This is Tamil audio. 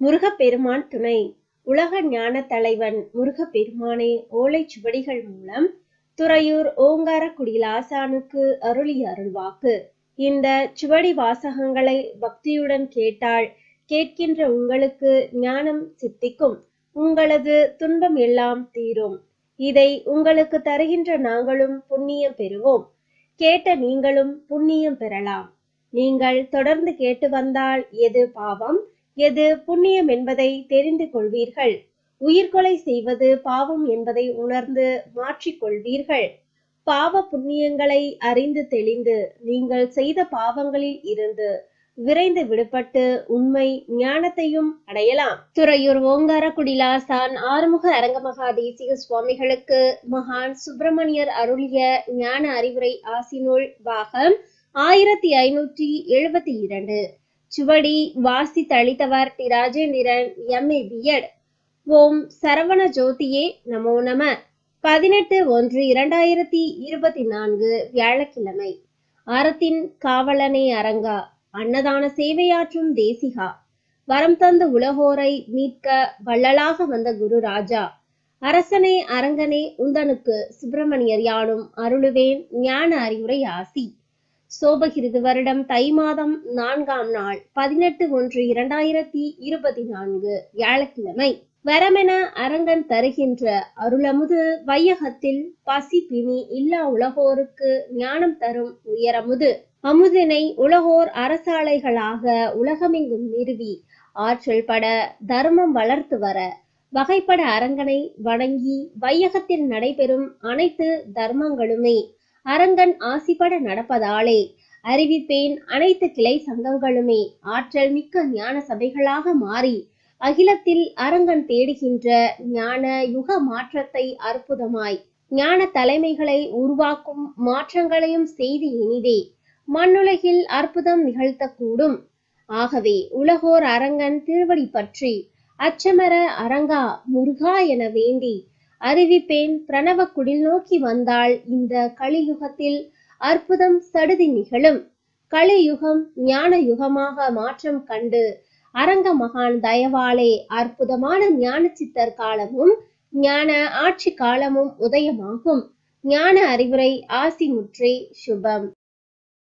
முருகப்பெருமான் துணை. உலக ஞான தலைவன் முருகப்பெருமானே ஓலைச் சுவடிகள் மூலம் துறையூர் ஓங்காரக்குடியில் ஆசானுக்கு அருளிய அருள்வாக்கு. இந்த சுவடி வாசகங்களை பக்தியுடன் கேட்டால் கேட்கின்ற உங்களுக்கு ஞானம் சித்திக்கும், உங்களது துன்பம் எல்லாம் தீரும். இதை உங்களுக்கு தருகின்ற நாங்களும் புண்ணியம் பெறுவோம். கேட்ட நீங்களும் புண்ணியம் பெறலாம். நீங்கள் தொடர்ந்து கேட்டு வந்தால் எது பாவம் எது புண்ணியம் என்பதை தெரிந்து கொள்வீர்கள். உயிர்கொலை செய்வது பாவம் என்பதை உணர்ந்து மாற்றிக்கொள்வீர்கள். பாவ புண்ணியங்களை அறிந்து தெளிந்து நீங்கள் செய்த பாவங்களில் இருந்து விரைந்து விடுபட்டு உண்மை ஞானத்தையும் அடையலாம். துறையூர் ஓங்காரக்குடிலாசான் ஆறுமுக அரங்கமகா தேசிக சுவாமிகளுக்கு மகான் சுப்பிரமணியர் அருளிய ஞான அறிவுரை ஆசிநூல் பாகம் 1572. சுவடி வாசி தளித்தவர் டி. Rajendran, MA B.Ed. ஓம் சரவண ஜோதியே நமோ நம. 18/1/2024 வியாழக்கிழமை. அறத்தின் காவலனே அரங்கா, அன்னதான சேவையாற்றும் தேசிகா, வரம் தந்த உலகோரை மீட்க வள்ளலாக வந்த குரு ராஜா, அரசனே அரங்கனே உந்தனுக்கு சுப்பிரமணியர் யானும் அருளுவேன் ஞான அறிவுரை ஆசி. சோபகிருது வருடம் தை மாதம் 4ஆம் நாள் 18/1/2024 வியாழக்கிழமை. வரமென அரங்கன் தருகின்ற அருளமுது வையகத்தில் பசி பிணி இல்லா உலகோருக்கு ஞானம் தரும் உயரமுது. அமுதினை உலகோர் அரசாலைகளாக உலகமெங்கும் நிறுவி ஆற்றல் பட தர்மம் வளர்த்து வர வகைப்பட அரங்கனை வணங்கி வையகத்தில் நடைபெறும் அனைத்து தர்மங்களுமே அரங்கன் ஆசிப்பட நடப்பதாலே அறிவிப்பேன். அனைத்து கிளை சங்கங்களுமே ஆற்றல் மிக்க ஞான சபைகளாக மாறி அகிலத்தில் அரங்கன் தேடுகின்ற ஞான யுக மாற்றத்தை அற்புதமாய் ஞான தலைமைகளை உருவாக்கும் மாற்றங்களையும் செய்து இனிதே மண்ணுலகில் அற்புதம் நிகழ்த்தக்கூடும். ஆகவே உலகோர் அரங்கன் திருவடி பற்றி அச்சமர அரங்கா முருகா என வேண்டி அறிவிப்பேன். பிரணவ குடில் நோக்கி வந்தால் இந்த கலியுகத்தில் அற்புதம் சடுதி நிகழும். கலியுகம் ஞான யுகமாக மாற்றம் கண்டு அரங்க மகான் தயவாலே அற்புதமான ஞான சித்தர் காலமும் ஞான ஆட்சி காலமும் உதயமாகும். ஞான அறிவுரை ஆசி முற்றே சுபம்.